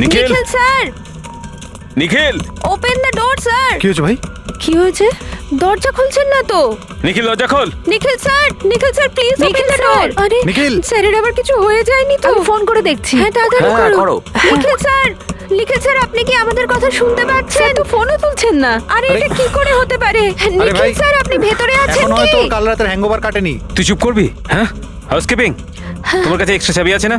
Nikhil Nikhil sir, Nikhil open the door sir. কি হয়েছে ভাই? কি হয়েছে? দরজা খুলছেন না তো? নিখিল দরজা খোল। Nikhil sir please open the door. আরে নিখিল! স্যারের আবার কিছু হয়ে যায়নি তো? আমি ফোন করে দেখছি। হ্যাঁ তাড়াতাড়ি হ্যাঁ, করো। করো। নিখিল স্যার আপনি কি আমাদের কথা শুনতে পাচ্ছেন? তো ফোনও তুলছেন না। আরে এটা কি করে হতে পারে? নিখিল ভাই, স্যার আপনি ভেতরে আছেন এখন কি? হয়তো কাল রাতের হ্যাংওভার কাটেনি। তুই চুপ করবি? হ্যাঁ, হাউসকিপিং, তোমার কাছে এক্সট্রা চাবি আছে না?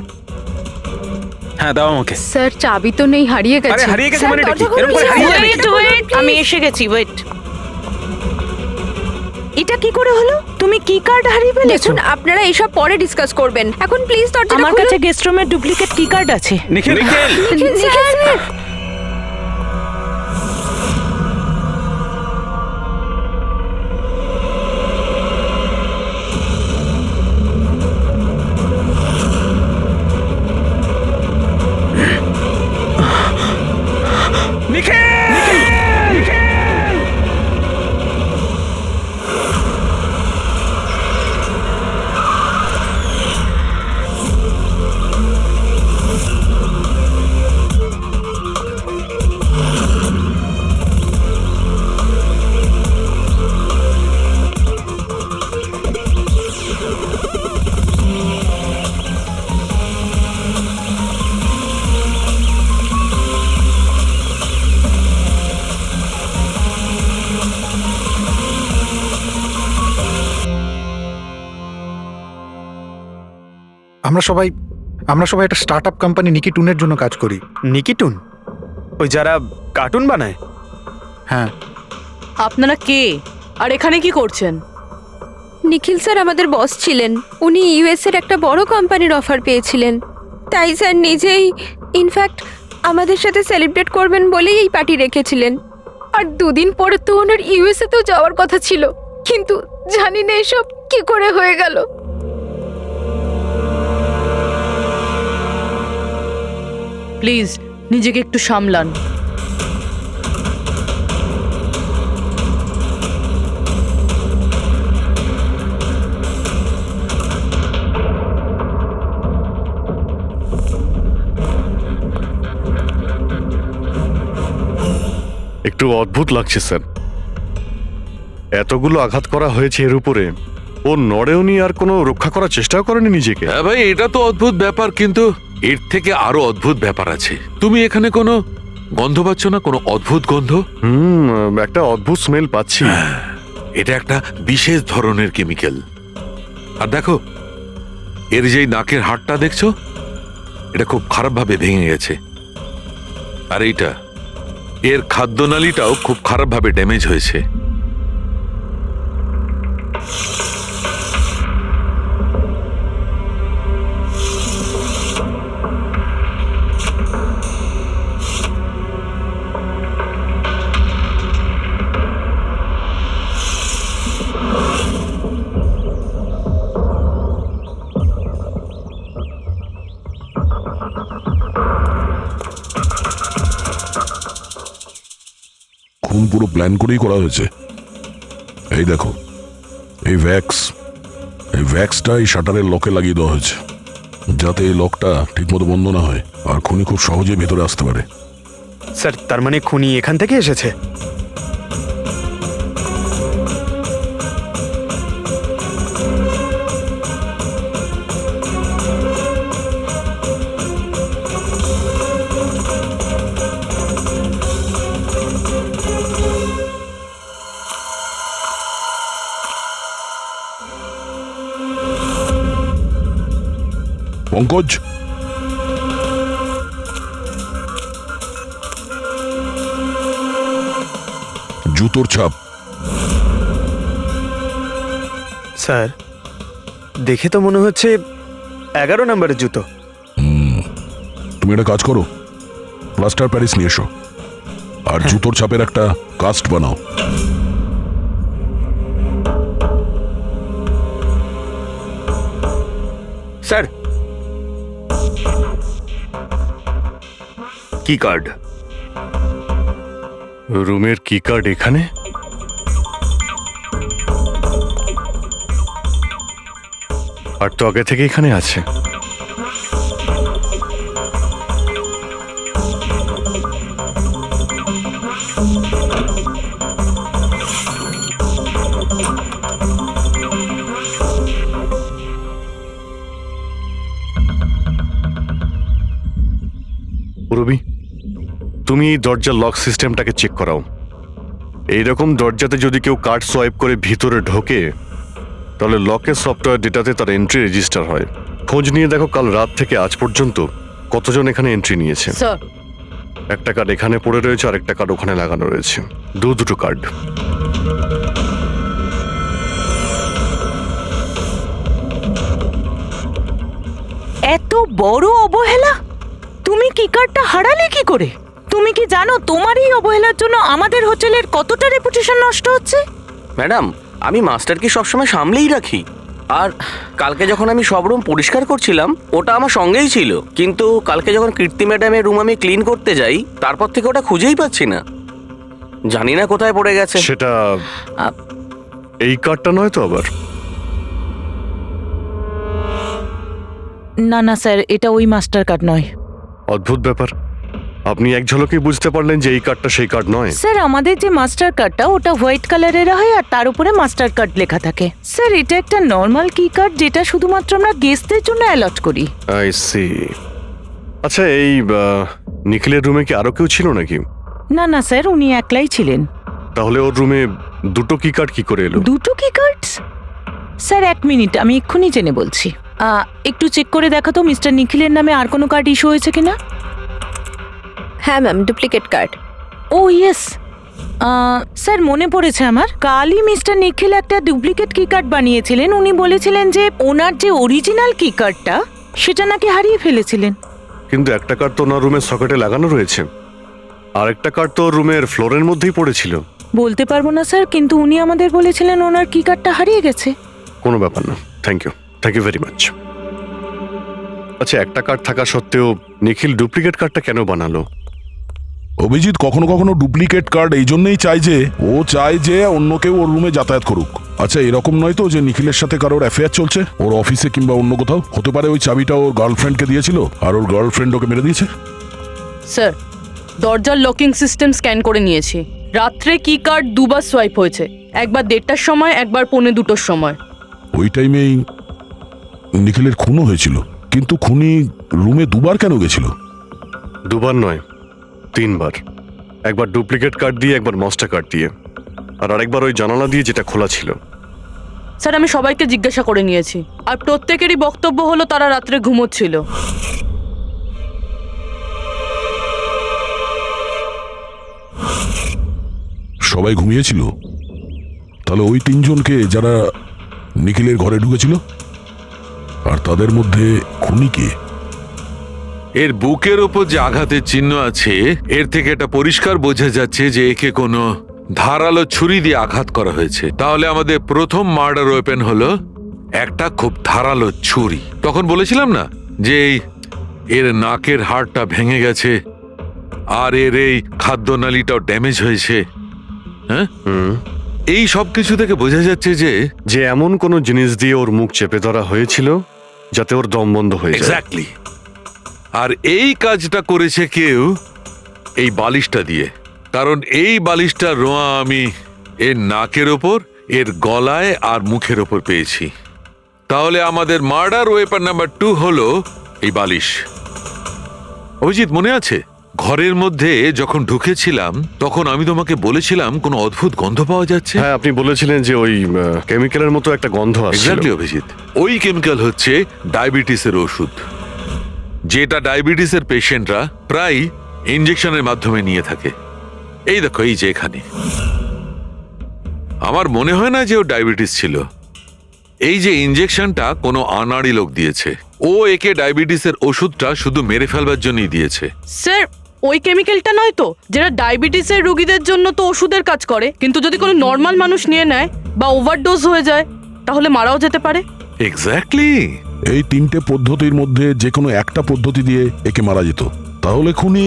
হ্যাঁ দাও আমাকে। স্যার চাবি তো নেই, হারিয়ে আরে গেছে। হারিয়ে গেছে স্যার, মানে এটা কি? দরজা এরকম করে খুলুন, হারিয়ে স্যার। যাবে? ওয়েট আমি এসে গেছি, ওয়েট। এটা কি করে হলো? তুমি কি কার্ড হারিয়ে ফেলেছো? দেখুন আপনারা এইসব পরে ডিসকাস করবেন, এখন প্লিজ দরজাটা আমার খুলুন। কাছে গেস্ট রুমের ডুপ্লিকেট কি কার্ড আছে। নিখিল নিখিল নিখিল স্যার আমরা সবাই একটা স্টার্টআপ কোম্পানি নিকি টুনের জন্য কাজ করি। নিকিটুন, ওই যারা কার্টুন বানায়? হ্যাঁ, আপনারা কে আর এখানে কি করছেন? নিখিল স্যার আমাদের বস ছিলেন, উনি ইউএস এর একটা বড় কোম্পানির অফার পেয়েছিলেন, তাই স্যার নিজেই ইনফ্যাক্ট আমাদের সাথে সেলিব্রেট করবেন বলেই এই পার্টি রেখেছিলেন। আর দুদিন পরে তো ওনার ইউএসএ তেও যাওয়ার কথা ছিল, কিন্তু জানি না এসব কি করে হয়ে গেল। প্লিজ নিজেকে একটু সামলান। একটু অদ্ভুত লাগছে স্যার, এতগুলো আঘাত করা হয়েছে এর উপরে, ও নড়েওনি আর কোনো রক্ষা করার চেষ্টাও করেনি নিজেকে। হ্যাঁ ভাই, এটা তো অদ্ভুত ব্যাপার, কিন্তু এর থেকে আরো অদ্ভুত ব্যাপার আছে। তুমি এখানে কোনো গন্ধ পাচ্ছ না? কোনো অদ্ভুত গন্ধ? একটা অদ্ভুত স্মেল পাচ্ছি। এটা একটা বিশেষ ধরনের কেমিক্যাল। আর দেখো, এর যেই নাকের হাড়টা দেখছো, এটা খুব খারাপভাবে ভেঙে গেছে। আর এইটা, এর খাদ্যনালীটাও খুব খারাপভাবে ড্যামেজ হয়েছে। খুন পুরো প্ল্যান করেই করা হয়েছে। এই দেখো, এই ভ্যাক্সটা এই শাটারের লকে লাগিয়ে দেওয়া হয়েছে, যাতে এই লকটা ঠিকমতো বন্ধ না হয় আর খুনি খুব সহজে ভেতরে আসতে পারে। স্যার, তার মানে খুনি এখান থেকে এসেছে? পঙ্কজ, জুতোর ছাপ। স্যার, দেখে তো মনে হচ্ছে 11 নম্বরের জুতো। তুমি একটা কাজ করো, প্লাস্টার প্যারিস নিয়ে এসো আর জুতোর ছাপের একটা কাস্ট বানাও। স্যার, কি কার্ড? রুমের কি কার্ড এখানে? আর তো আগে থেকে এখানে আছে। রবি, তুমি এই দরজার লক সিস্টেমটাকে চেক করাও। এইরকম দরজাতে যদি কেউ কার্ড সোয়াইপ করে ভিতরে ঢোকে, তাহলে লকের সফটওয়্যার ডেটাতে তার এন্ট্রি রেজিস্টার হয়। খোঁজ নিয়ে দেখো কাল রাত থেকে আজ পর্যন্ত কতজন এখানে এন্ট্রি নিয়েছে। স্যার একটা কার্ড এখানে পড়ে রয়েছে আর একটা কার্ড ওখানে লাগানো রয়েছে, দুটো কার্ড। এত বড় অবহেলা! তুমি কি কার্ডটা হারালে কি করে? তুমি কি জানো তোমার এই অবহেলার জন্য আমাদের হোটেলের কতটা রেপুটেশন নষ্ট হচ্ছে? ম্যাডাম, আমি মাস্টারকে সবসময় সামলেই রাখি। আর কালকে যখন আমি সব রুম পরিষ্কার করছিলাম, ওটা আমার সঙ্গেই ছিল। কিন্তু কালকে যখন কীর্তি ম্যাডামের রুম আমি ক্লিন করতে যাই, তারপর থেকে ওটা খুঁজেই পাচ্ছি না। জানি না কোথায় পড়ে গেছে। সেটা এই কার্ডটা নয় তো আবার? না না স্যার, এটা ওই মাস্টার কার্ড নয়। অদ্ভুত ব্যাপার, আপনি এক ঝলকেই বুঝতে পারলেন যে এই কার্ডটা সেই কার্ড নয়। স্যার আমাদের যে মাস্টার কার্ডটা ওটা হোয়াইট কালারের হয় আর তার উপরে মাস্টার কার্ড লেখা থাকে। স্যার এটা একটা নর্মাল কি কার্ড যেটা শুধুমাত্র আমরা গেস্টদের জন্য অ্যালট করি। I see. আচ্ছা, এই নিখিলের রুমে কি আরো কেউ ছিল নাকি? না না স্যার, উনি একলাই ছিলেন। তাহলে ওর রুমে দুটো কি কার্ড কি করে এলো? দুটো কি কার্ডস? স্যার 1 মিনিট, আমি এক্ষুনি জেনে বলছি। একটু চেক করে দেখা তো মিস্টার নিখিলের নামে আর কোনো কার্ড ইস্যু হয়েছে কিনা। হ্যাঁ ম্যাম, ডুপ্লিকেট কার্ড। ও ইয়েস, স্যার মনে পড়েছে আমার। কালই মিস্টার নিখিল একটা ডুপ্লিকেট কি কার্ড বানিয়েছিলেন। উনি বলেছিলেন যে ওনার যে অরিজিনাল কি কার্ডটা সেটা নাকি হারিয়ে ফেলেছিলেন। কিন্তু একটা কার্ড তো ওনার রুমের সকেটে লাগানো রয়েছে, আর একটা কার্ড তো রুমের ফ্লোরের মধ্যেই পড়েছিল। বলতে পারবো না স্যার, কিন্তু উনি আমাদের বলেছিলেন ওনার কি কার্ডটা হারিয়ে গেছে। কোনো ব্যাপার না, থ্যাংক ইউ ভেরি মাচ। আচ্ছা, একটা কার্ড থাকা সত্ত্বেও নিখিল ডুপ্লিকেট কার্ডটা কেন বানালো? অভিজিৎ কখনো কখনো ডুপ্লিকেট কার্ড এই জন্যই চায় যে ও চায় যে অন্য কেউ ওর রুমে যাতায়াত করুক। আচ্ছা, এরকম নয় তো যে নিখিলের সাথে কারোর অ্যাফেয়ার চলছে ওর অফিসে কিংবা অন্য কোথাও? হতে পারে ওই চাবিটা ওর গার্লফ্রেন্ডকে দিয়েছিল আর ওর গার্লফ্রেন্ড ওকে মেরে দিয়েছে। স্যার, দরজার লকিং সিস্টেম স্ক্যান করে নিয়েছি। রাত্রে কি কার্ড দুবার সোয়াইপ হয়েছে, একবার 1:30টার সময়, একবার 1:45টার সময়। ওই টাইমেই নিখিলের খুনও হয়েছিল, কিন্তু খুনি রুমে দুবার কেন গেছিল? দুবার নয়, 3 বার। একবার ডুপ্লিকেট কার্ড দিয়ে, একবার মাস্টার কার্ড দিয়ে, আর আরেকবার ওই জানালা দিয়ে যেটা খোলা ছিল। স্যার আমি সবাইকে জিজ্ঞাসা করে নিয়েছি, আর প্রত্যেকেরই বক্তব্য হলো তারা রাত্রে ঘুমোচ্ছিল। সবাই ঘুমিয়েছিল? তাহলে ওই 3 জনকে যারা নিখিলের ঘরে ঢুকেছিল, আর তাদের মধ্যে খুনি কে? এর বুকের ওপর যে আঘাতের চিহ্ন আছে, এর থেকে এটা পরিষ্কার বোঝা যাচ্ছে যে একে কোনো ধারালো ছুরি দিয়ে আঘাত করা হয়েছে। তাহলে আমাদের প্রথম মার্ডার ওয়েপেন হলো একটা খুব ধারালো ছুরি। তখন বলেছিলাম না যে এর নাকের হাড়টা ভেঙে গেছে আর এর এই খাদ্যনালীটাও ড্যামেজ হয়েছে। হ্যাঁ, এই সব কিছু থেকে বোঝা যাচ্ছে যে এমন কোনো জিনিস দিয়ে ওর মুখ চেপে ধরা হয়েছিল যাতে ওর দম বন্ধ হয়ে যায়। এক্স্যাক্টলি। আর এই কাজটা করেছে কেউ এই বালিশটা দিয়ে, কারণ এই বালিশটা রোয়া আমি এর নাকের ওপর, এর গলায় আর মুখের ওপর পেয়েছি। তাহলে আমাদের মার্ডার ওয়েপন নাম্বার 2 হলো এই বালিশ। অভিজিৎ মনে আছে ঘরের মধ্যে যখন ঢুকেছিলাম তখন আমি তোমাকে বলেছিলাম কোনো অদ্ভুত গন্ধ পাওয়া যাচ্ছে? হ্যাঁ, আপনি বলেছিলেন যে ওই কেমিক্যালের মতো একটা গন্ধ আসছিল। এক্স্যাক্টলি অভিজিৎ, ওই কেমিক্যাল হচ্ছে ডায়াবেটিসের ওষুধ, যেটা ডায়াবেটিসের পেশেন্টরা প্রায় ইনজেকশনের মাধ্যমে নিয়ে থাকে। এই দেখো, এই যে এখানে। আমার মনে হয় না যে ও ডায়াবেটিস ছিল। এই যে ইনজেকশনটা কোনো আনাড়ি লোক দিয়েছে। ও একে ডায়াবেটিসের ওষুধটা শুধু মেরে ফেলবার জন্যই দিয়েছে। স্যার ওই কেমিক্যালটা নয় তো, যেটা ডায়াবেটিসের রোগীদের জন্য তো ওষুধের কাজ করে, কিন্তু যদি কোনো নর্মাল মানুষ নিয়ে নেয় বা ওভারডোজ হয়ে যায় তাহলে মারাও যেতে পারে। এক্স্যাক্টলি। এই 3টে পদ্ধতির মধ্যে যে কোনো একটা পদ্ধতি দিয়ে একে মারা যেত। তাহলে খুনি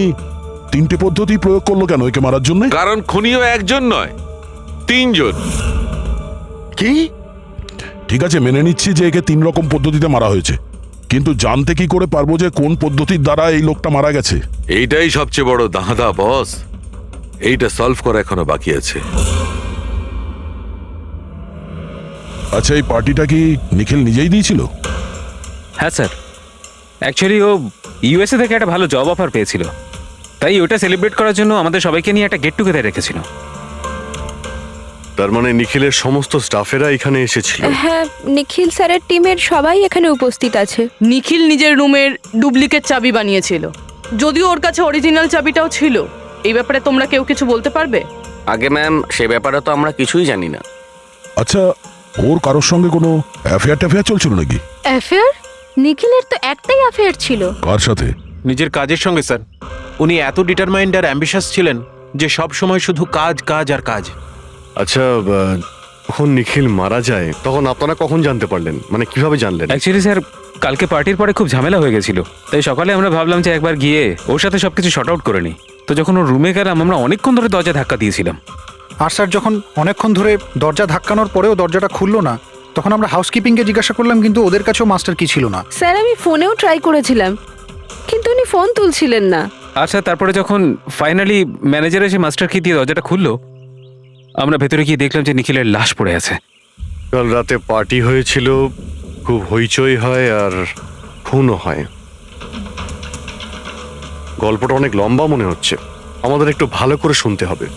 3টে পদ্ধতি প্রয়োগ করলো কেন একে মারার জন্য? কারণ খুনিও একজন নয়, 3 জন। কি? ঠিক আছে, মেনে নিচ্ছি যে একে 3 রকম পদ্ধতিতে মারা হয়েছে, কিন্তু জানতে কি করে পারবো যে কোন পদ্ধতির দ্বারা এই লোকটা মারা গেছে? এইটাই সবচেয়ে বড় দাঁদা বস, এইটা সলভ করা এখনো বাকি আছে। আচ্ছা, এই পার্টিটা কি নিখিল নিজেই দিয়েছিল? হ্যাঁ স্যার, অ্যাকচুয়ালি ও ইউএসএ থেকে একটা ভালো জব অফার পেয়েছিল, তাই ওটা সেলিব্রেট করার জন্য আমাদের সবাইকে নিয়ে একটা গেট টুগেদার রেখেছিল। তার মানে নিখিলের সমস্ত স্টাফেরা এখানে এসেছিল। হ্যাঁ, নিখিল স্যারের টিমের সবাই এখানে উপস্থিত আছে। নিখিল নিজের রুমের ডুপ্লিকেট চাবি বানিয়েছিল, যদিও ওর কাছে অরিজিনাল চাবিটাও ছিল। এই ব্যাপারে তোমরা কেউ কিছু বলতে পারবে? আগে ম্যাম, সে ব্যাপারে তো আমরা কিছুই জানি না। আচ্ছা, ওর কারোর সঙ্গে কোনো অ্যাফেয়ার চলছিল নাকি? অ্যাফেয়ার? নিখিলের তো একটাই অ্যাফেয়ার ছিল। কার সাথে? নিজের কাজের সঙ্গে স্যার। উনি এত ডিটারমাইন্ড আর অ্যাম্বিশাস ছিলেন যে সব সময় শুধু কাজ কাজ আর কাজ। আচ্ছা, যখন নিখিল মারা যায় তখন আপনারা কখন জানতে পারলেন, মানে কিভাবে জানলেন? অ্যাকচুয়ালি স্যার, কালকে পার্টির পরে খুব ঝামেলা হয়ে গেছিল, তাই সকালে আমরা ভাবলাম যে একবার গিয়ে ওর সাথে সবকিছু শর্ট আউট করে নিই। তো যখন ওর রুমে গেলাম, আমরা অনেকক্ষণ ধরে দরজা ধাক্কা দিয়েছিলাম। আর স্যার যখন অনেকক্ষণ ধরে দরজা ধাক্কানোর পরেও দরজাটা খুললো না, তখন আমরা হাউসকিপিংকে জিজ্ঞাসা করলাম, কিন্তু ওদের কাছেও মাস্টার কি ছিল না। স্যার, আমি ফোনেও ট্রাই করেছিলাম, কিন্তু উনি ফোন তুলছিলেন না। আচ্ছা, তারপরে যখন ফাইনালি ম্যানেজার এসে মাস্টার কি দিয়ে দরজাটা খুললো, আমরা ভেতরে গিয়ে দেখলাম যে নিখিলের লাশ পড়ে আছে। কাল রাতে পার্টি হয়েছিল, খুব হইচই হয় আর খুনও হয়। গল্পটা অনেক লম্বা মনে হচ্ছে, আমাদের একটু ভালো করে শুনতে হবে।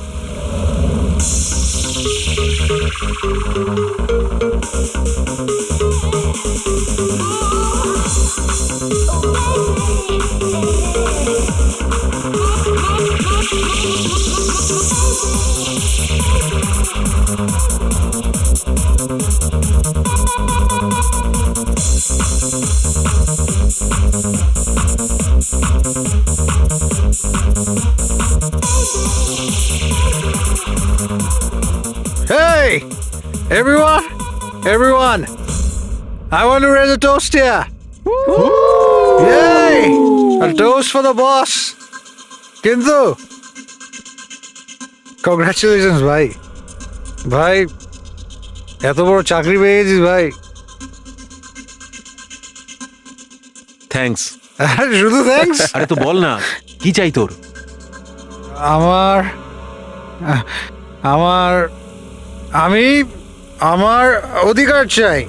Hey, everyone, I want to raise a toast here. Yay! A toast for the boss. কিন্তু কংগ্রাচুলেশনস ভাই, ভাই এত বড় চাকরি পেয়েছিস ভাই। থ্যাঙ্কস। শুধু থ্যাঙ্কস? আরে তো বল না, কি চাই তোর? আমার আমার আমি আমার অধিকার চাই,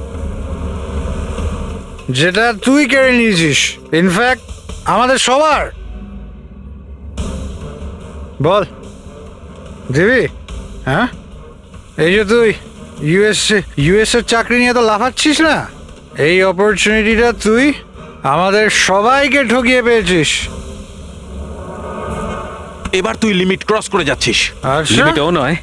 যেটা তুই কেড়ে নিয়েছিস, ইনফ্যাক্ট আমাদের সবার। বল দিবি? হ্যাঁ, এই যে তুই ইউএস এর চাকরি নিয়ে তো লাফাচ্ছিস না, এই অপরচুনিটিটা তুই আমাদের সবাইকে ঠকিয়ে পেয়েছিস। এবার তুই লিমিট ক্রস করে যাচ্ছিস। আচ্ছা, লিমিটও নয়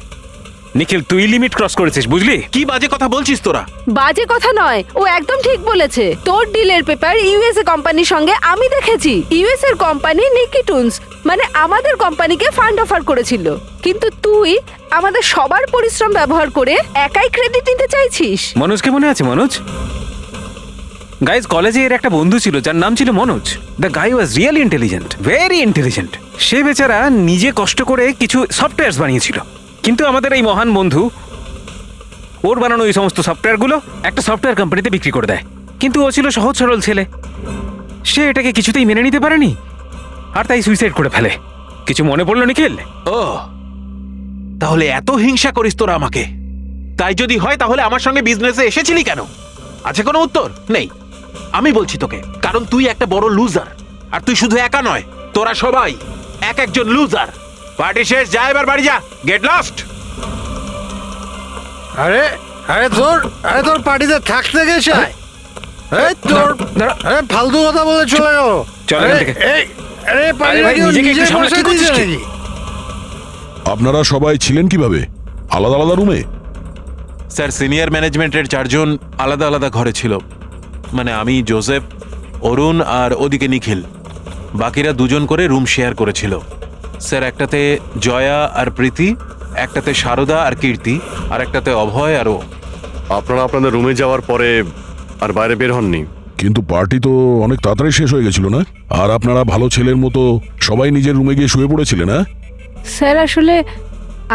নিখিল, তুই লিমিট ক্রস করেছিস, বুঝলি? কি বাজে কথা বলছিস তোরা? বাজে কথা নয়, ও একদম ঠিক বলেছে। তোর ডিলের পেপার ইউএসএ কোম্পানির সঙ্গে আমি দেখেছি। ইউএস এর কোম্পানি নিকিটুনস মানে আমাদের কোম্পানিকে ফান্ড অফার করেছিল, কিন্তু তুই আমাদের সবার পরিশ্রম ব্যবহার করে একাই ক্রেডিট নিতে চাইছিস। মনোজকে মনে আছে? মনোজ গাইজ, কলেজে এর একটা বন্ধু ছিল যার নাম ছিল Manoj. The guy was really intelligent, very intelligent. সে বেচারা নিজে কষ্ট করে কিছু সফটওয়্যারস বানিয়েছিল, কিন্তু আমাদের এই মহান বন্ধু ওর বানানো এই সমস্ত সফটওয়্যারগুলো একটা সফটওয়্যার কোম্পানিতে বিক্রি করে দেয়। কিন্তু ও ছিল সহজ সরল ছেলে, সে এটাকে কিছুতেই মেনে নিতে পারেনি আর তাই সুইসাইড করে ফেলে। কিছু মনে পড়লো নিখিল? ও, তাহলে এত হিংসা করিস তোরা আমাকে? তাই যদি হয় তাহলে আমার সঙ্গে বিজনেসে এসেছিলি কেন? আছে কোনো উত্তর নেই? আমি বলছি তোকে, কারণ তুই একটা বড় লুজার। আর তুই শুধু একা নয়, তোরা সবাই এক একজন লুজার। পার্টি শেষ, যা এবার বাড়ি যা, গেট লস্ট। আরে আরে তোর পার্টিতে থাকতে গেছে, এই তোর আরে ফালতু কথা বলে চলে গেল। চল এখান থেকে। আরে পার্টি ভাই, নিজেকে একটু সামলে, কি করছিস কি? আপনারা সবাই ছিলেন কিভাবে আলাদা আলাদা রুমে? স্যার, সিনিয়র ম্যানেজমেন্টের 4 জন আলাদা আলাদা ঘরে ছিল। মানে আমি, জোসেফ, অরুণ আর ওদিকে নিখিল। বাকিরা 2 জন করে রুম শেয়ার করেছিল। স্যার, একটাতে জয়া আর প্রীতি, একটাতে শারদা আর কীর্তি, আর একটাতে অভয় আর ও। আপনারা আপনাদের রুমে যাওয়ার পরে আর বাইরে বের হননি? কিন্তু পার্টি তো অনেক তাড়াতাড়ি শেষ হয়ে গেছিল না? আর আপনারা ভালো ছেলের মতো সবাই নিজের রুমে গিয়ে শুয়ে পড়েছিলেন? না স্যার, আসলে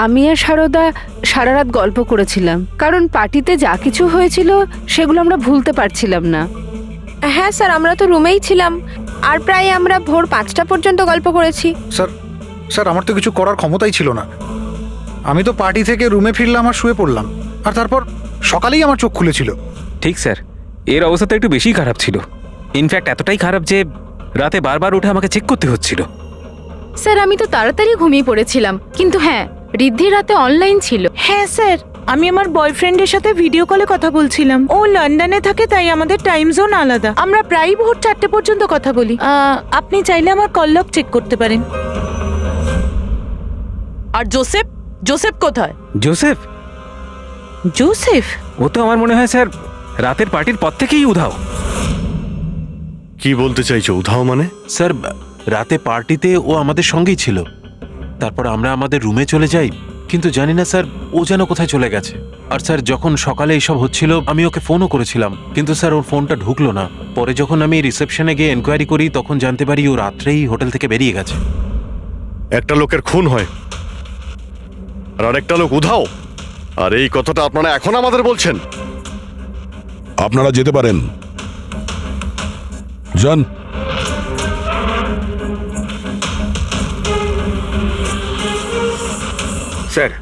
আমি আর সারদা সারা রাত গল্প করেছিলাম, কারণ পার্টিতে যা কিছু হয়েছিল সেগুলো আমরা ভুলতে পারছিলাম না। হ্যাঁ স্যার, আমরা তো রুমেই ছিলাম আর প্রায় আমরা ভোর 5টা পর্যন্ত গল্প করেছি। স্যার আমার তো কিছু করার ক্ষমতাই ছিল না। আমি তো পার্টি থেকে রুমে ফিরলাম আর শুয়ে পড়লাম, আর তারপর সকালেই আমার চোখ খুলেছিল। ঠিক স্যার, এর অবস্থা তো একটু বেশি খারাপ ছিল। ইনফ্যাক্ট এতটাই খারাপ যে রাতে বারবার উঠে আমাকে চেক করতে হচ্ছিল। স্যার আমি তো তাড়াতাড়ি ঘুমিয়ে পড়েছিলাম, কিন্তু হ্যাঁ ঋদ্ধি রাতে অনলাইন ছিল। হ্যাঁ স্যার, আমি আমার বয়ফ্রেন্ডের সাথে ভিডিও কলে কথা বলছিলাম। ও লন্ডনে থাকে, তাই আমাদের টাইম জোন আলাদা। আমরা প্রায় ভোর 4টে পর্যন্ত কথা বলি। আপনি চাইলে আমার কল লগ চেক করতে পারেন। আর জোসেফ, জোসেফ কোথায়? জোসেফ? জোসেফ? ও তো আমার মনে হয় স্যার রাতের পার্টির পর থেকেই উধাও। কি বলতে চাইছো উধাও মানে? স্যার রাতে পার্টিতে ও আমাদের সঙ্গেই ছিল, তারপর আমরা আমাদের রুমে চলে যাই, কিন্তু জানি না স্যার ও যেন কোথায় চলে গেছে। আর স্যার যখন সকালে এইসব হচ্ছিল আমি ওকে ফোনও করেছিলাম, কিন্তু স্যার ওর ফোনটা ঢুকলো না। পরে যখন আমি রিসেপশনে গিয়ে এনকোয়ারি করি তখন জানতে পারি ও রাত্রেই হোটেল থেকে বেরিয়ে গেছে। একটা লোকের খুন হয় আর আরেকটা লোক উধাও, আর এই কথাটা আপনারা এখন আমাদের বলছেন? আপনারা যেতে পারেন, যান। স্যার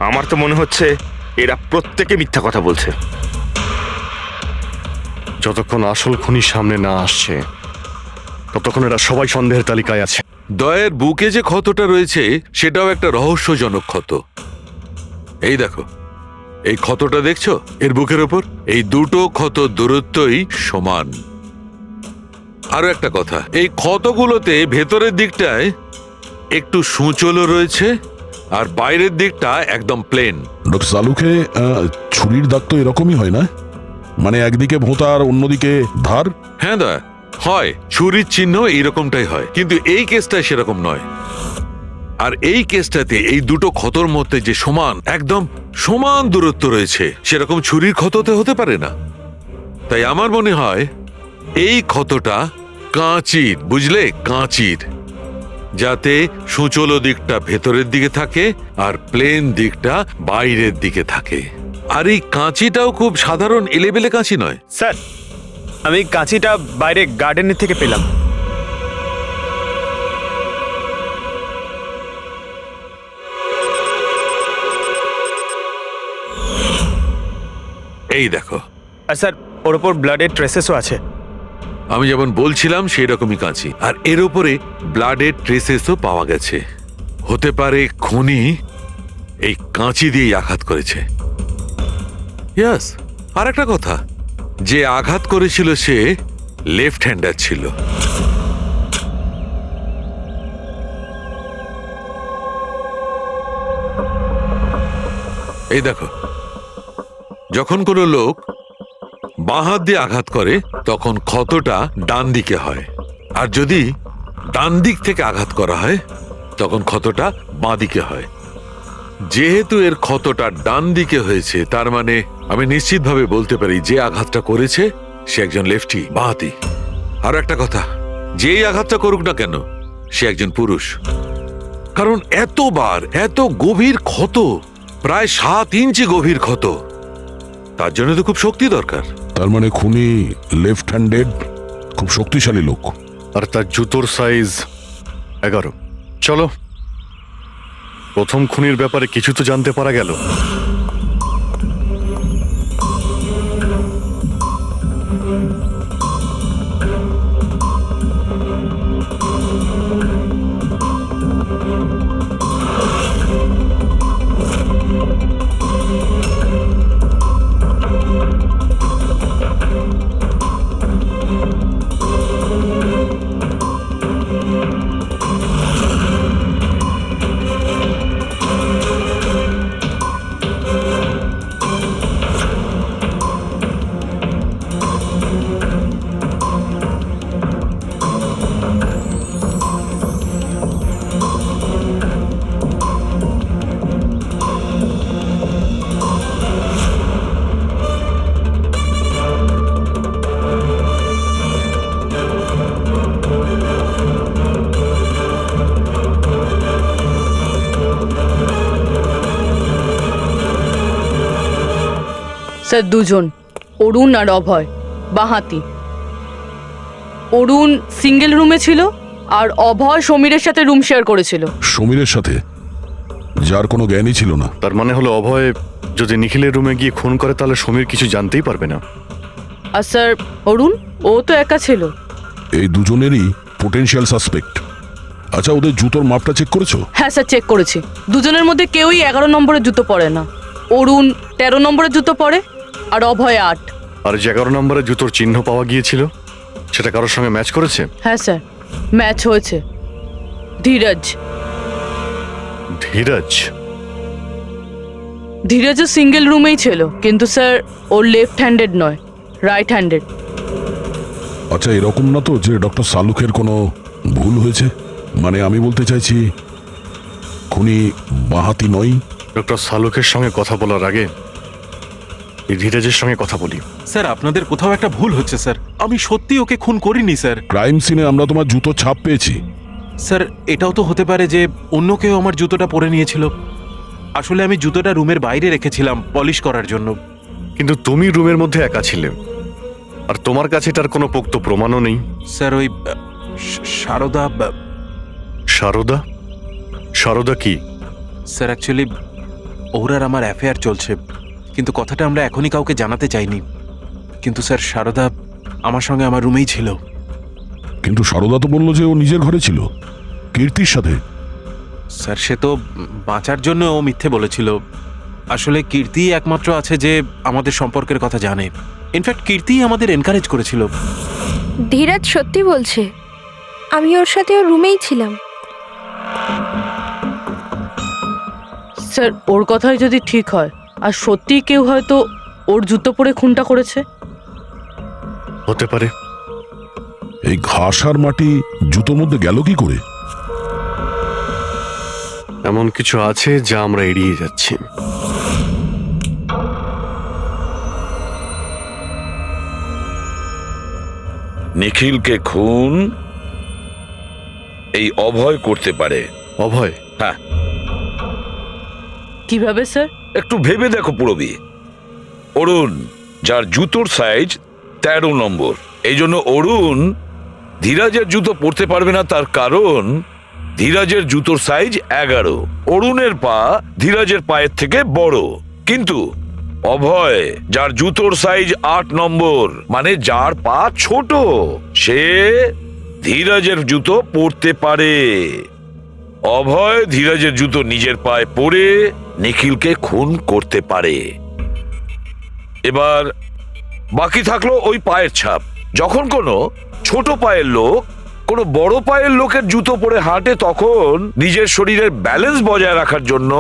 আমার তো মনে হচ্ছে এরা প্রত্যেকে মিথ্যা কথা বলছে। যতক্ষণ আসল খুনি সামনে না আসছে ততক্ষণ এরা সবাই সন্দেহের তালিকায় আছে। দয়ের বুকে যে ক্ষতটা রয়েছে সেটাও একটা রহস্যজনক ক্ষত। এই দেখো, এই ক্ষতটা দেখছো এর বুকের ওপর? এই দুটো ক্ষত দূরত্বই সমান। আরো একটা কথা, এই ক্ষতগুলোতে ভেতরের দিকটায় একটু সূচলও রয়েছে আর বাইরের দিকটা একদম প্লেন। ডক্টর সালুকে ছুরির দাগ তো এরকমই হয় না? মানে একদিকে ভোঁতা আর অন্যদিকে ধার? হ্যাঁ দয়া, হয় ছুরির চিহ্ন এইরকমটাই হয়, কিন্তু এই কেসটা সেরকম নয়। আর এই কেসটাতে এই দুটো ক্ষতর মধ্যে যে সমান, একদম সমান দূরত্ব রয়েছে, সেরকম ছুরির ক্ষততে হতে পারে না। তাই আমার মনে হয় এই ক্ষতটা কাঁচির, বুঝলে, কাঁচির, যাতে সূচল দিকটা ভেতরের দিকে থাকে আর প্লেন দিকটা বাইরের দিকে থাকে। আর এই কাঁচিটাও খুব সাধারণ এলেবেলে কাঁচি নয়। স্যার আমি কাঁচিটা বাইরে গার্ডেনের থেকে পেলাম। এই দেখো। আর স্যার ওর ওপর ব্লাডের ট্রেসেসও আছে। আমি যেমন বলছিলাম সেই রকমই কাঁচি, আর এর উপরে ব্লাডের ট্রেসেসও পাওয়া গেছে। হতে পারে খুনি এই কাঁচি দিয়েই আঘাত করেছে। ইয়াস, আর একটা কথা, যে আঘাত করেছিল সে লেফট হ্যান্ডার ছিল। এই দেখো, যখন কোনো লোক বাঁ হাত দিয়ে আঘাত করে তখন ক্ষতটা ডান দিকে হয়, আর যদি ডান দিক থেকে আঘাত করা হয় তখন ক্ষতটা বাঁ দিকে হয়। যেহেতু এর ক্ষতটা ডান দিকে হয়েছে, তার মানে আমি নিশ্চিতভাবে বলতে পারি যে আঘাতটা করেছে সে একজন লেফটি, বাঁহাতি। আর একটা কথা, যেই আঘাতটা করুক না কেন সে একজন পুরুষ, কারণ এতবার এত গভীর ক্ষত, প্রায় 7 ইঞ্চি গভীর ক্ষত, তার জন্য তো খুব শক্তি দরকার। তার মানে খুনি লেফট হ্যান্ডেড, খুব শক্তিশালী লোক। আর তার জুতোর সাইজ 11। চলো, প্রথম খুনির ব্যাপারে কিছু তো জানতে পারা গেল। স্যার দুজন, অরুণ আর অভয়, বাঁহাতি। অরুণ সিঙ্গেল রুমে ছিল আর অভয় সমীরের সাথে রুম শেয়ার করেছিল। সমীরের সাথে, যার কোনো জ্ঞানই ছিল না। তার মানে হলো অভয় যদি নিখিলের রুমে গিয়ে খুন করে তাহলে সমীর কিছু জানতেই পারবে না। আর স্যার অরুণ, ও তো একা ছিল। এই দুজনেরই পোটেনশিয়াল সাসপেক্ট। আচ্ছা, ওদের জুতোর মাপটা চেক করেছো? হ্যাঁ স্যার, চেক করেছি। দুজনের মধ্যে কেউই 11 নম্বরের জুতো পরে না। অরুণ 13 নম্বরের জুতো পরে আর অভয় 8। আর যে 11 নম্বরের জুতোর চিহ্ন পাওয়া গিয়েছিল সেটা কারোর সঙ্গে ম্যাচ করেছে? হ্যাঁ স্যার, ম্যাচ হয়েছে। ধীরজ। ধীরজ? ধীরজও সিঙ্গেল রুমেই ছিল, কিন্তু স্যার ওর লেফট হ্যান্ডেড নয়, রাইট হ্যান্ডেড। আচ্ছা, এরকম না তো যে ডক্টর সালুকের কোনো ভুল হয়েছে? মানে আমি বলতে চাইছি খুনি বাঁহাতি নয়। ডক্টর সালুকের সঙ্গে কথা বলার আগে এই ধীরজের সঙ্গে কথা বলি। স্যার, আপনাদের কোথাও একটা ভুল হচ্ছে স্যার। আমি সত্যি ওকে খুন করিনি স্যার। ক্রাইম সিনে আমরা তোমার জুতো ছাপ পেয়েছি। স্যার, এটাও তো হতে পারে যে অন্য কেউ আমার জুতোটা পরে নিয়েছিল। আসলে আমি জুতোটা রুমের বাইরে রেখেছিলাম পলিশ করার জন্য। কিন্তু তুমি রুমের মধ্যে একা ছিলে, আর তোমার কাছে এটার কোনো পোক্ত প্রমাণও নেই। স্যার, ওই সারদা। সারদা? সারদা কি? স্যার, অ্যাকচুয়ালি ওর আর আমার অ্যাফেয়ার চলছে, কিন্তু কথাটা আমরা এখনই কাউকে জানাতে চাইনি। কিন্তু স্যার, সারদা আমার সঙ্গে আমার রুমেই ছিল। কিন্তু সারদা তো বললো যে ও নিজের ঘরে ছিল কীর্তির সাথে। স্যার, সে তো বাঁচার জন্য ও মিথ্যে বলেছিল। আসলে কীর্তি একমাত্র আছে যে আমাদের সম্পর্কের কথা জানে। ইনফ্যাক্ট কীর্তি আমাদের এনকারেজ করেছিল। ধীরাজ সত্যি বলছে, আমি ওর সাথে ওর রুমেই ছিলাম। স্যার, ওর কথাই যদি ঠিক হয় আর সত্যিই কেউ হয়তো ওর জুতো পরে খুনটা করেছে। হতে পারে। এই ঘাস আর মাটি জুতোর মধ্যে গেল কি করে? এমন কিছু আছে যা আমরা এড়িয়ে যাচ্ছি। নিখিলকে খুন এই অভয় করতে পারে। অভয়? হ্যাঁ। কিভাবে স্যার? একটু ভেবে দেখো পুরবি। অরুণ, যার জুতোর সাইজ 13 নম্বর, এই জন্য অরুণ ধীরাজের জুতো পরতে পারবে না। তার কারণ ধীরাজের জুতোর সাইজ 11। অরুণের পা ধীরাজের পায়ের থেকে বড়। কিন্তু অভয়, যার জুতোর সাইজ 8 নম্বর, মানে যার পা ছোট, সে ধীরাজের জুতো পরতে পারে। অভয় ধীরাজের জুতো নিজের পায়ে পরে নিখিলকে খুন করতে পারে। এবার বাকি থাকলো ওই পায়ের ছাপ। যখন কোনো ছোট পায়ের লোক কোনো বড় পায়ের লোকের জুতো পরে হাঁটে, তখন নিজের শরীরের ব্যালেন্স বজায় রাখার জন্য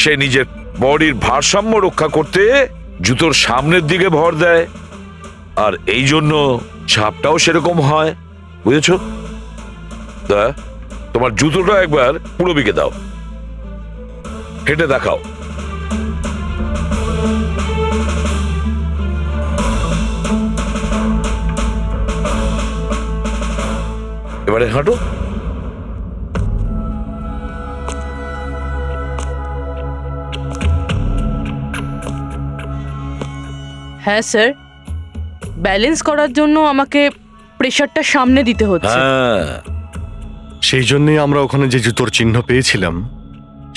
সে নিজের বডির ভারসাম্য রক্ষা করতে জুতোর সামনের দিকে ভর দেয়। আর এই জন্য ছাপটাও সেরকম হয়। বুঝেছো? তোমার জুতোটা একবার পুরবিকে দাও, হেঁটে দেখাও। এবারে হাঁটো। হ্যাঁ স্যার, ব্যালেন্স করার জন্য আমাকে প্রেশারটা সামনে দিতে হচ্ছে। হ্যাঁ, সেই জন্যই আমরা ওখানে যে জুতোর চিহ্ন পেয়েছিলাম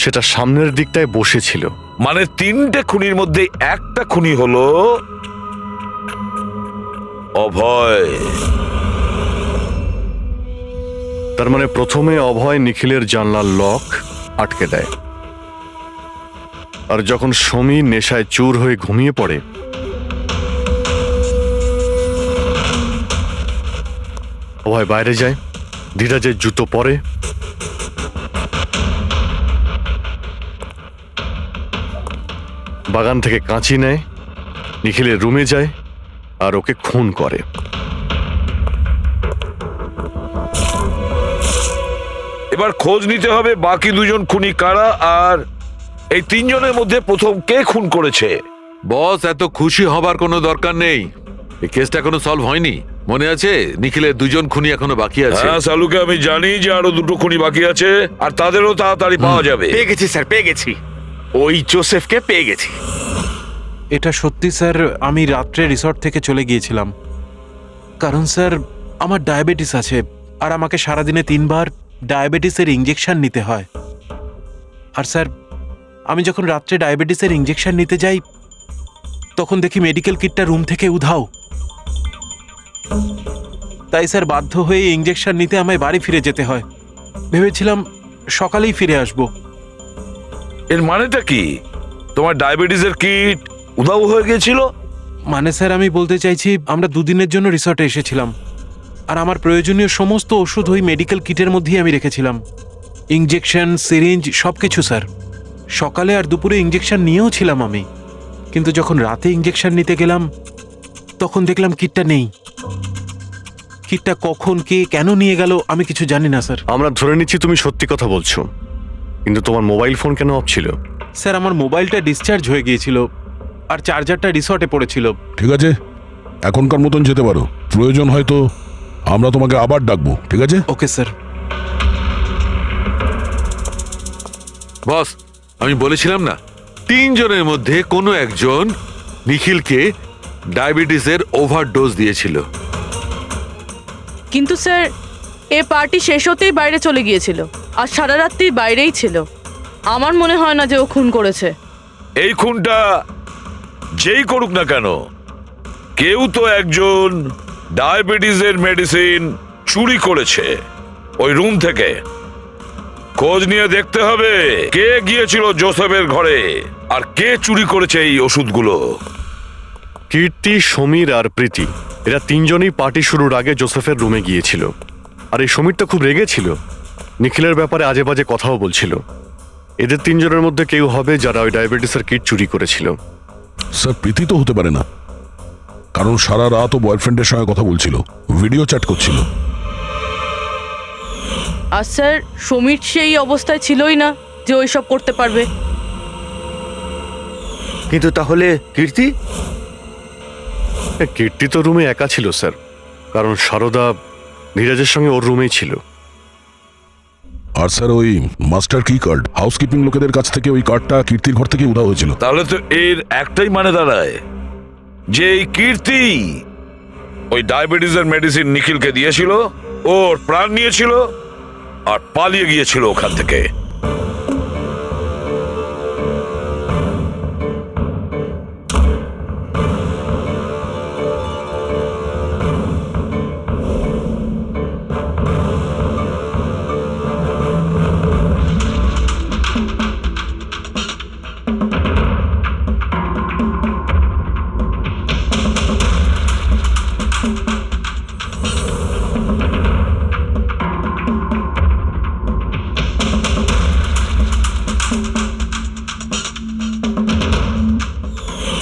সেটা সামনের দিকটায় বসেছিল। মানে 3টে খুনির মধ্যে একটা খুনি হলো অভয়। তার মানে প্রথমে অভয় নিখিলের জানলার লক আটকে দেয়, আর যখন সমীর নেশায় চুর হয়ে ঘুমিয়ে পড়ে, অভয় বাইরে যায়, ধীরাজের জুতো পরে, বাগান থেকে কাঁচি নেয়, নিখিলের রুমে যায় আর ওকে খুন করে। এবার খোঁজ নিতে হবে বাকি 2 জন খুনি কারা, আর এই 3 জনের মধ্যে প্রথম কে খুন করেছে। বস, এত খুশি হবার কোনো দরকার নেই। এই কেসটা এখনো সলভ হয়নি। মনে আছে নিখিলের 2 জন খুনি এখনো বাকি আছে। হ্যাঁ সালুকে আমি জানি যে আরো 2টো খুনি বাকি আছে, আর তাদেরও তাড়াতাড়ি পাওয়া যাবে। পেয়ে গেছি স্যার, পেয়ে গেছি। ওই জোসেফকে পেয়ে গেছি। এটা সত্যি স্যার, আমি রাত্রে রিসর্ট থেকে চলে গিয়েছিলাম। কারণ স্যার, আমার ডায়াবেটিস আছে, আর আমাকে সারাদিনে 3 বার ডায়াবেটিসের ইঞ্জেকশন নিতে হয়। আর স্যার, আমি যখন রাত্রে ডায়াবেটিসের ইঞ্জেকশন নিতে যাই, তখন দেখি মেডিকেল কিটটা রুম থেকে উধাও। তাই স্যার, বাধ্য হয়ে ইঞ্জেকশন নিতে আমায় বাড়ি ফিরে যেতে হয়। ভেবেছিলাম সকালেই ফিরে আসব। এর মানেটা কি? তোমার ডায়াবেটিসের কিট উধাও হয়ে গিয়েছিল? মানে স্যার, আমি বলতে চাইছি আমরা দুদিনের জন্য রিসর্টে এসেছিলাম, আর আমার প্রয়োজনীয় সমস্ত ওষুধ ওই মেডিকেল কিটের মধ্যেই আমি রেখেছিলাম। ইঞ্জেকশন, সিরিঞ্জ, সব কিছু স্যার। সকালে আর দুপুরে ইঞ্জেকশন নিয়েও ছিলাম আমি, কিন্তু যখন রাতে ইঞ্জেকশন নিতে গেলাম তখন দেখলাম কিটটা নেই। কিটটা কখন কে কেন নিয়ে গেল আমি কিছু জানি না স্যার। আমরা ধরে নিচ্ছি তুমি সত্যি কথা বলছো, কিন্তু তোমার মোবাইল ফোন কেন অফ ছিল? স্যার, আমার মোবাইলটা ডিসচার্জ হয়ে গিয়েছিল আর চার্জারটা রিসর্টে পড়েছিল। ঠিক আছে, এখনকার মতন যেতে পারো। প্রয়োজন হয়তো আমরা তোমাকে আবার ডাকবো, ঠিক আছে? Okay sir. বস, আমি বলেছিলাম না, 3 জনের মধ্যে কোনো একজন নিখিলকে ডায়াবেটিসের ওভারডোজ দিয়েছিল। কিন্তু স্যার, এ পার্টি শেষ হতেই বাইরে চলে গিয়েছিল আর সারা রাত্রি বাইরেই ছিল। আমার মনে হয় না যে ও খুন করেছে। এই খুনটা যেই করুক না কেন, কেউ তো একজন ডায়াবেটিসের মেডিসিন চুরি করেছে ওই রুম থেকে। খোঁজ নিয়ে দেখতে হবে কে গিয়েছিল জোসেফের ঘরে আর কে চুরি করেছে এই ওষুধগুলো। কীর্তি, সমীর আর প্রীতি এরা 3 জনই পার্টি শুরুর আগে জোসেফের রুমে গিয়েছিল। আর এই সমীরটা খুব রেগেছিল, নিখিলের ব্যাপারে আজে বাজে কথাও বলছিল। এদের 3 জনের মধ্যে কেউ হবে যারা ওই ডায়াবেটিসের কিট চুরি করেছিল। স্যার, প্রীতি তো হতে পারে না, কারণ সারা রাত ও বয়ফ্রেন্ডের সঙ্গে কথা বলছিল, ভিডিও চ্যাট করছিল। আর স্যার, সমীর সেই অবস্থায় ছিলই না যে ওইসব করতে পারবে। কিন্তু তাহলে কীর্তি? কীর্তি তো রুমে একা ছিল স্যার, কারণ সারদা ধীরাজের সঙ্গে ওর রুমেই ছিল। আর স্যার, ওই মাস্টার কি কার্ড হাউসকিপিং লোকেদের কাছ থেকে ওই কার্ডটা কীর্তির ঘর থেকে উধাও হয়েছিল। তাহলে তো এর একটাই মানে দাঁড়ায় যে এই কীর্তি ওই ডায়াবেটিসের মেডিসিন নিখিলকে দিয়েছিল, ওর প্রাণ নিয়েছিল আর পালিয়ে গিয়েছিল ওখান থেকে।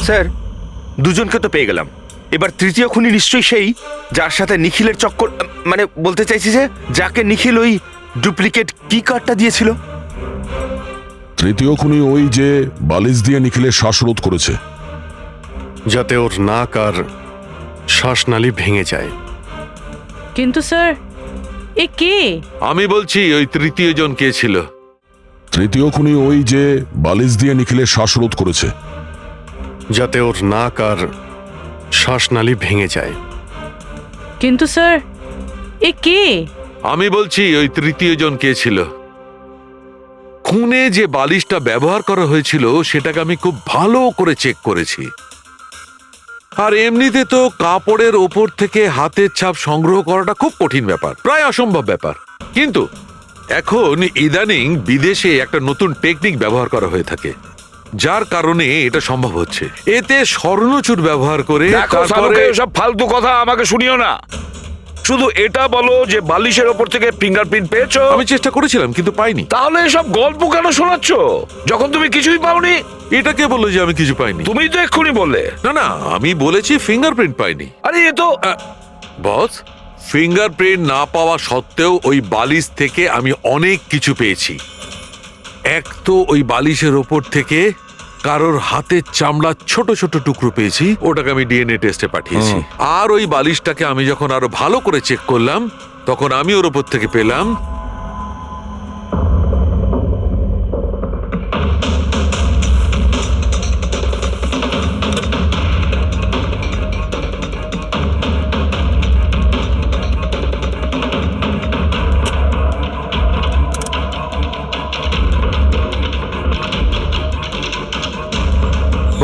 স্যার, দুজনকে তো পেয়ে গেলাম। এবার তৃতীয় খুনি নিশ্চয়ই সেই যার সাথে নিখিলের চক্কর, মানে বলতে চাইছি যে যাকে নিখিল ওই ডুপ্লিকেট কি কার্ডটা দিয়েছিল। তৃতীয় খুনি ওই যে বালিশ দিয়ে নিখিলের শ্বাসরোধ করেছে, যাতে ওর নাক আর শ্বাসনালী ভেঙে যায়। কিন্তু স্যার, এ কে? আমি বলছি ওই তৃতীয় জন কে ছিল। তৃতীয় খুনি ওই যে বালিশ দিয়ে নিখিলের শ্বাসরোধ করেছে, যাতে ওর নাক আর শ্বাসনালী ভেঙে যায়। কিন্তু স্যার, এ কে? আমি বলছি ওই তৃতীয় জন কে ছিল। খুনে যে বালিশটা ব্যবহার করা হয়েছিল সেটাকে আমি খুব ভালো করে চেক করেছি। আর এমনিতে তো কাপড়ের ওপর থেকে হাতের ছাপ সংগ্রহ করাটা খুব কঠিন ব্যাপার, প্রায় অসম্ভব ব্যাপার। কিন্তু এখন ইদানিং বিদেশে একটা নতুন টেকনিক ব্যবহার করা হয়ে থাকে, যার কারণে এটা সম্ভব হচ্ছে। এতে স্বর্ণচুর ব্যবহার করে সব ফালতু কথা আমাকে শুনিও না, শুধু এটা বলো যে বালিশের ওপর থেকে ফিঙ্গারপ্রিন্ট পেয়েছো। আমি চেষ্টা করেছিলাম কিন্তু পাইনি। তাহলে এসব গল্প কেন শোনাচ্ছ যখন তুমি কিছুই পাওনি? এটা কে বললো যে আমি কিছু পাইনি? তুমি তো এক্ষুনি বললে। না না, আমি বলেছি ফিঙ্গারপ্রিন্ট পাইনি। আরে এ তো বস, ফিঙ্গারপ্রিন্ট না পাওয়া সত্ত্বেও ওই বালিশ থেকে আমি অনেক কিছু পেয়েছি। এক তো ওই বালিশের ওপর থেকে কারোর হাতের চামড়া ছোট ছোট টুকরো পেয়েছি, ওটাকে আমি ডিএনএ টেস্টে পাঠিয়েছি। আর ওই বালিশটাকে আমি যখন আরো ভালো করে চেক করলাম তখন আমি ওর ওপর থেকে পেলাম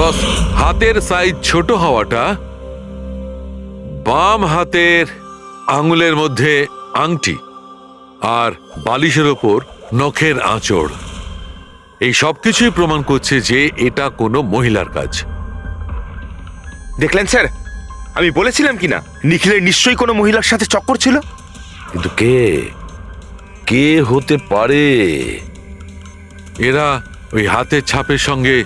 বস, হাতের সাইজ ছোট হওয়াটা বাম হাতের আঙুলের মধ্যে আংটি আর বালিশের ওপর নখের আঁচড়, এই সব কিছুই প্রমাণ করছে যে এটা কোনো মহিলার কাজ। দেখলেন স্যার, আমি বলেছিলাম কি না নিখিলের নিশ্চয়ই কোনো মহিলার সাথে চক্কর ছিল। কিন্তু কে কে হতে পারে? এরা ওই হাতের ছাপের সঙ্গে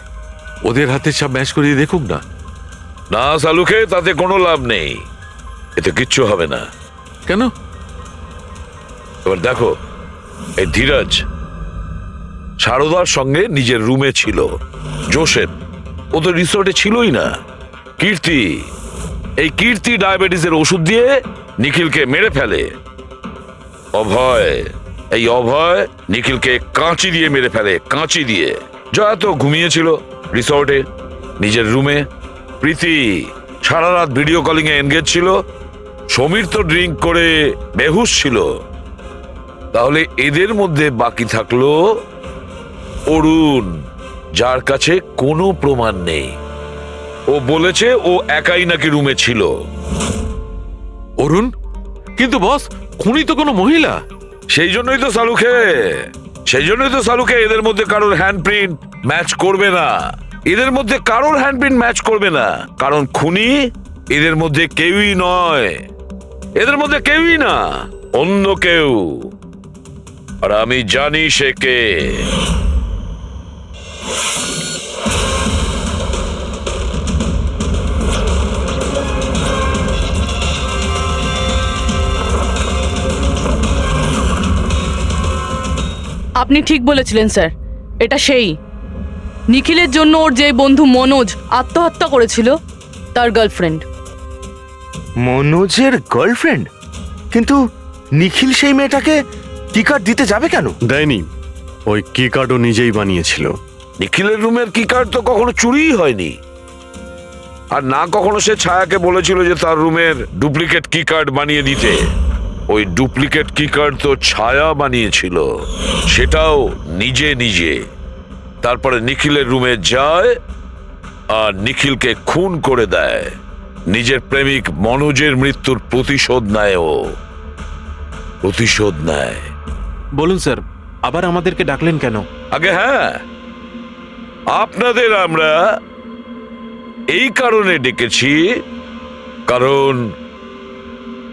ওদের হাতের ছাপ ম্যাচ করিয়ে দেখুক না। না সালুকে, তাতে কোনো লাভ নেই, এতে কিচ্ছু হবে না। কেন? এবার দেখো, এই ধীরাজ সারদার সঙ্গে নিজের রুমে ছিল। জোসেফ, ও তো রিসোর্টে ছিলই না। কীর্তি, এই কীর্তি ডায়াবেটিসের ওষুধ দিয়ে নিখিলকে মেরে ফেলে। অভয়, এই অভয় নিখিলকে কাঁচি দিয়ে মেরে ফেলে, কাঁচি দিয়ে। জয়া তো ঘুমিয়েছিল রিসর্টে নিজের রুমে। প্রীতি সারা রাত ভিডিও কলিং এ এনগেজ ছিল। সমীর তো ড্রিঙ্ক করে বেহুশ ছিল। তাহলে এদের মধ্যে বাকি থাকলো অরুণ, যার কাছে কোনো প্রমাণ নেই। ও বলেছে ও একাই নাকি রুমে ছিল। অরুণ? কিন্তু বস, খুনি তো কোনো মহিলা। সেই জন্যই তো সালুকে এদের মধ্যে কারোর হ্যান্ডপ্রিন্ট ম্যাচ করবে না। এদের মধ্যে কারোর হ্যান্ডপ্রিন্ট ম্যাচ করবে না, কারণ খুনি এদের মধ্যে কেউই নয়। এদের মধ্যে কেউই না, অন্য কেউ। আর আমি জানি সে কে। আপনি ঠিক বলেছিলেন স্যার, এটা সেই নিখিলের জন্য ওর যে বন্ধু মনোজ আত্মহত্যা করেছিল তার গার্লফ্রেন্ড। মনোজের গার্লফ্রেন্ড? কিন্তু নিখিল সেই মেয়েটাকে কি কার্ড দিতে যাবে কেন? দেয়নি, ওই কি কার্ডও নিজেই বানিয়েছিল। নিখিলের রুমের কি কার্ড তো কখনো চুরিই হয়নি। আর না কখনো সে ছায়াকে বলেছিল যে তার রুমের ডুপ্লিকেট কি কার্ড বানিয়ে দিতে। ওই ডুপ্লিকেট কি কার্ড তো ছায়া বানিয়েছিল, সেটাও নিজে নিজে। তারপরে নিখিলের রুমে যায় আর নিখিলকে খুন করে দেয়। নিজের প্রেমিক মনোজের মৃত্যুর প্রতিশোধ নেয় ও, প্রতিশোধ নেয়। বলুন স্যার, আবার আমাদেরকে ডাকলেন কেন? আগে হ্যাঁ, আপনাদের আমরা এই কারণে ডেকেছি, কারণ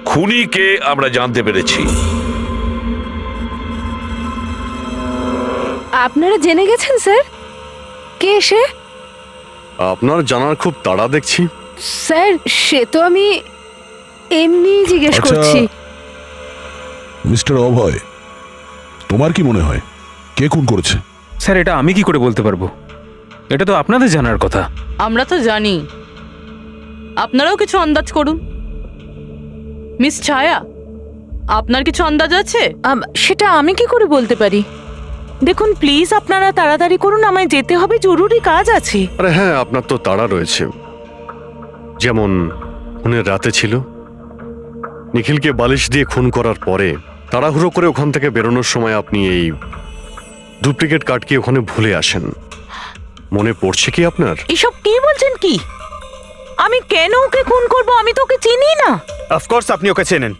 খুনিকে আমরা জানতে পেরেছি। আপনারা জেনে গেছেন স্যার কে সে? আপনার জানার খুব তাড়া দেখছি। স্যার সে তো আমি এমনি জিজ্ঞেস আচ্ছা, করছি। মিস্টার অভয়, তোমার কি মনে হয় কে খুন করেছে? স্যার, এটা আমি কি করে বলতে পারবো? এটা তো আপনাদের জানার কথা। আমরা তো জানি, আপনারাও কিছু আন্দাজ করুন। মিস ছায়া, আপনার কিছু আন্দাজ আছে? সেটা আমি কি করে বলতে পারি? দেখুন প্লিজ আপনারা তাড়াতাড়ি করুন, আমায় যেতে হবে, জরুরি কাজ আছে। আরে হ্যাঁ, আপনার তো তাড়া রয়েছে। যেমন খুনের রাতে ছিল, নিখিলকে বালিশ দিয়ে খুন করার পরে তাড়াহুড়ো করে ওখান থেকে বেরোনোর সময় আপনি এই ডুপ্লিকেট কার্ডকে ওখানে ভুলে আসেন। মনে পড়ছে কি আপনার? এসব কি বলছেন কি? আমি কেন ওকে খুন করব? আমি তো ওকে চিনি না। অফকোর্স আপনি ওকে চেনেন।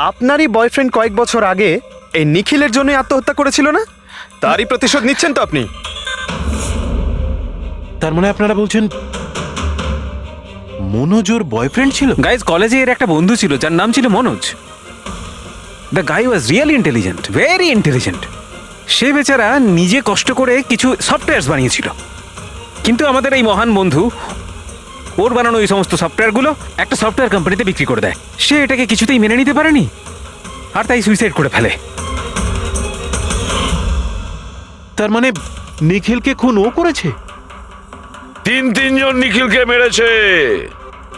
আপনারই বয়ফ্রেন্ড কয়েক বছর আগে এই নিখিলের জন্য আত্মহত্যা করেছিল না? তারই প্রতিশোধ নিচ্ছেন তো আপনি? তার মানে আপনারা বলছেন মনোজ ওর বয়ফ্রেন্ড ছিল? গাইজ, কলেজে এর একটা বন্ধু ছিল যার নাম ছিল Manoj. The guy was really intelligent, very intelligent. সে বেচারা নিজে কষ্ট করে কিছু সফটওয়্যার বানিয়েছিল। কিন্তু আমাদের এই মহান বন্ধু ওর বানানো এই সমস্ত সফটওয়্যারগুলো একটা সফটওয়্যার কোম্পানিতে বিক্রি করে দেয়। সে এটাকে কিছুতেই মেনে নিতে পারেনি, আর তাই সুইসাইড করে ফেলে। তার মানে নিখিলকে খুন ও করেছে? তিনজন নিখিলকে মেরেছে,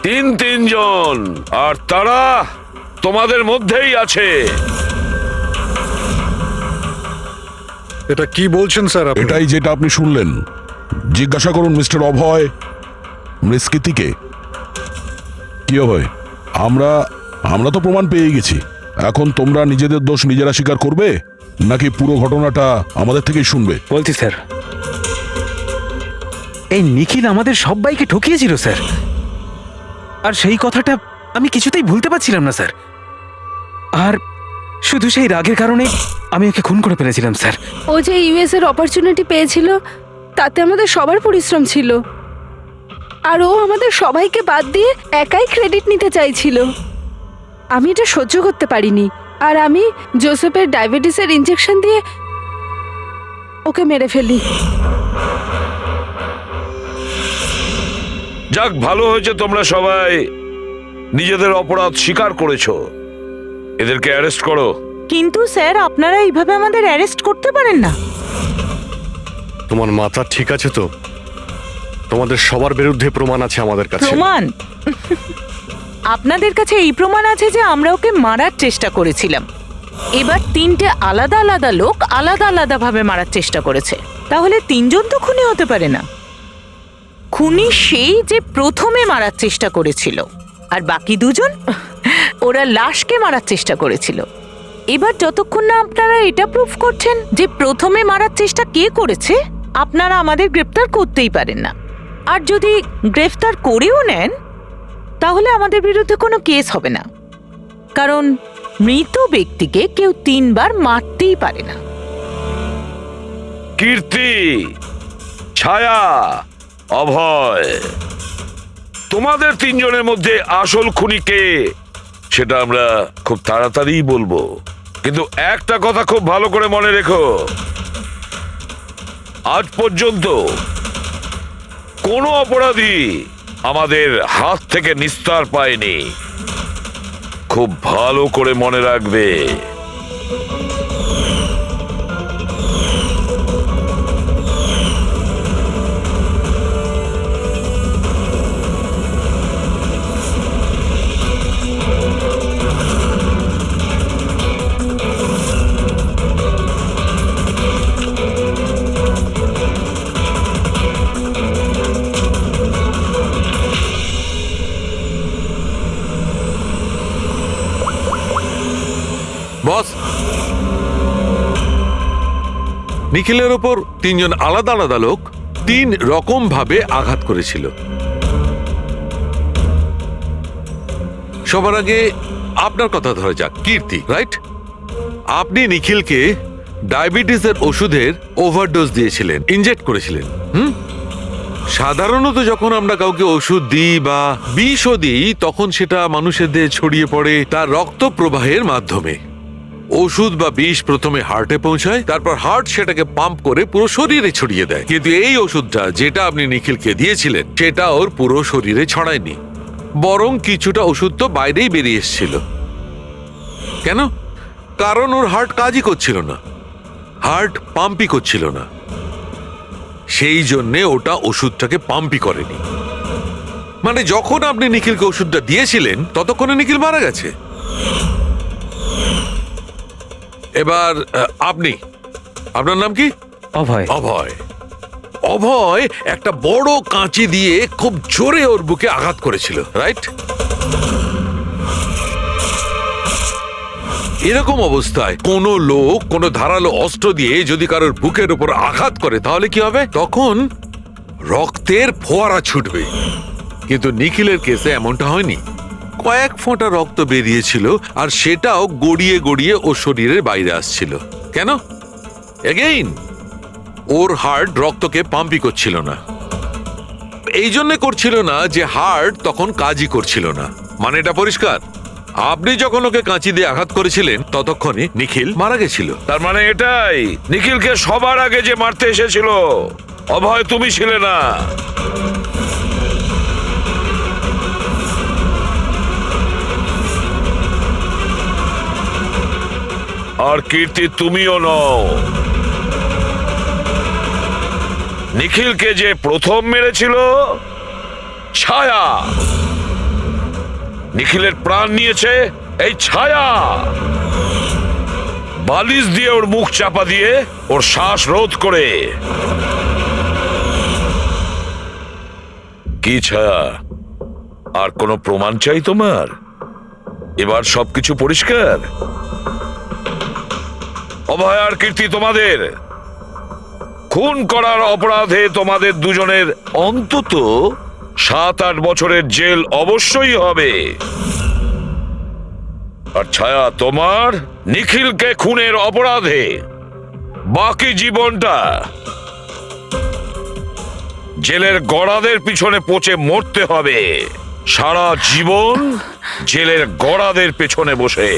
তিনজন, আর তারা তোমাদের মধ্যেই আছে। এটা কি বলছেন স্যার আপনি? এটাই যেটা আপনি শুনলেন। জিজ্ঞাসা করুন মিস্টার অভয় মৃস্কৃতিকে। কি অভয়, আমরা তো প্রমাণ পেয়ে গেছি। এখন তোমরা নিজেদের দোষ নিজেরা স্বীকার করবে নাকি পুরো ঘটনাটা আমাদের থেকেই শুনবে? বলছি স্যার, এই নিখিল আমাদের সবাইকে ঠকিয়েছিল স্যার। আর সেই কথাটা আমি কিছুতেই ভুলতে পারছিলাম না স্যার। আর শুধু সেই রাগের কারণে আমি ওকে খুন করে ফেলেছিলাম স্যার। ও যে ইউএস এর অপরচুনিটি পেয়েছিল তাতে আমাদের সবার পরিশ্রম ছিল, আর ও আমাদের সবাইকে বাদ দিয়ে একাই ক্রেডিট নিতে চাইছিল। আমি এটা সহ্য করতে পারিনি, আর আমি জোসেফের ডায়াবেটিসের ইনজেকশন দিয়ে ওকে মেরে ফেলি। যাক, ভালো হয়েছে তোমরা সবাই নিজেদের অপরাধ স্বীকার করেছো। এদেরকে অ্যারেস্ট করো। কিন্তু স্যার, আপনারা এইভাবে আমাদের অ্যারেস্ট করতে পারেন না। তোমার মাথা ঠিক আছে তো? তোমাদের সবার বিরুদ্ধে প্রমাণ আছে আমাদের কাছে। প্রমাণ? আপনাদের কাছে এই প্রমাণ আছে যে আমরা ওকে মারার চেষ্টা করেছিলাম। এবার 3টে আলাদা আলাদা লোক আলাদা আলাদা ভাবে মারার চেষ্টা করেছে, তাহলে 3জন তো খুনি হতে পারে না। খুনি সেই যে প্রথমে মারার চেষ্টা করেছিল, আর বাকি 2জন ওরা লাশকে মারার চেষ্টা করেছিল। এবার যতক্ষণ না আপনারা এটা প্রুফ করছেন যে প্রথমে মারার চেষ্টা কে করেছে, আপনারা আমাদের গ্রেফতার করতেই পারেন না। আর যদি গ্রেফতার করেও নেন তাহলে আমাদের বিরুদ্ধে কোনো কেস হবে না, কারণ মৃত ব্যক্তিকে কেউ 3 বার মারতেই পারে না। কীর্তি, ছায়া, অভয়, তোমাদের 3 জনের মধ্যে আসল খুনি কে সেটা আমরা খুব তাড়াতাড়ি বলবো। কিন্তু একটা কথা খুব ভালো করে মনে রেখো, আজ পর্যন্ত কোনো অপরাধী আমাদের হাত থেকে নিস্তার পায়নি। খুব ভালো করে মনে রাখবে। বস, নিখিলের ওপর 3 জন আলাদা আলাদা লোক 3 রকম ভাবে আঘাত করেছিল। সবার আগে আপনার কথা ধরা যাক, কীর্তি, রাইট? আপনি নিখিলকে ডায়াবেটিসের ওষুধের ওভারডোজ দিয়েছিলেন, ইনজেক্ট করেছিলেন। সাধারণত যখন আমরা কাউকে ওষুধ দিই বা বিষও দিই, তখন সেটা মানুষের দেহে ছড়িয়ে পড়ে তার রক্ত প্রবাহের মাধ্যমে। ওষুধ বা বিষ প্রথমে হার্টে পৌঁছায়, তারপর হার্ট সেটাকে পাম্প করে পুরো শরীরে ছড়িয়ে দেয়। কিন্তু এই ওষুধটা যেটা আপনি নিখিলকে দিয়েছিলেন সেটা ওর পুরো শরীরে ছড়ায়নি, বরং কিছুটা ওষুধ তো বাইরেই বেরিয়ে এসেছিল। কেন? কারণ ওর হার্ট কাজই করছিল না, হার্ট পাম্পই করছিল না, সেই জন্যে ওটা ওষুধটাকে পাম্পই করেনি। মানে যখন আপনি নিখিলকে ওষুধটা দিয়েছিলেন ততক্ষণে নিখিল মারা গেছে। এবার আপনি, আপনার নাম কি? অভয়। অভয়। অভয় একটা বড় কাঁচি দিয়ে খুব জোরে ওর বুকে আঘাত করেছিল, রাইট? এরকম অবস্থায় কোনো লোক কোনো ধারালো অস্ত্র দিয়ে যদি কারোর বুকের উপর আঘাত করে তাহলে কি হবে? তখন রক্তের ফোয়ারা ছুটবে। কিন্তু নিখিলের কেসে এমনটা হয়নি। কয়েক ফোঁটা রক্ত বেরিয়েছিল, আর সেটাও গড়িয়ে গড়িয়ে ওর শরীরের বাইরে আসছিল। কেন? এগেইন ওর হার্ট রক্তকে পাম্পই করছিল না। এই জন্য করছিল না যে হার্ট তখন কাজই করছিল না। মানে এটা পরিষ্কার, আপনি যখন ওকে কাঁচি দিয়ে আঘাত করেছিলেন ততক্ষণে নিখিল মারা গেছিল। তার মানে এটাই, নিখিলকে সবার আগে যে মারতে এসেছিল অভয় তুমি ছিলে না। আর কীর্তি তুমিও নও। নিখিলকে যে প্রথম মেরেছিল ছায়া। নিখিলের প্রাণ নিয়েছে এই ছায়া। বালিশ দিয়ে ওর মুখ চাপা দিয়ে ওর শ্বাস রোধ করে। কি ছায়া, আর কোনো প্রমাণ চাই তোমার? এবার সবকিছু পরিষ্কার। অভয় আর কীর্তি, তোমাদের খুন করার অপরাধে তোমাদের দুজনের অন্তত 7-8 বছরের জেল অবশ্যই হবে। আর ছায়া, তোমার নিখিলকে খুনের অপরাধে বাকি জীবনটা জেলের গড়াদের পিছনে পচে মরতে হবে। সারা জীবন জেলের গড়াদের পেছনে বসে।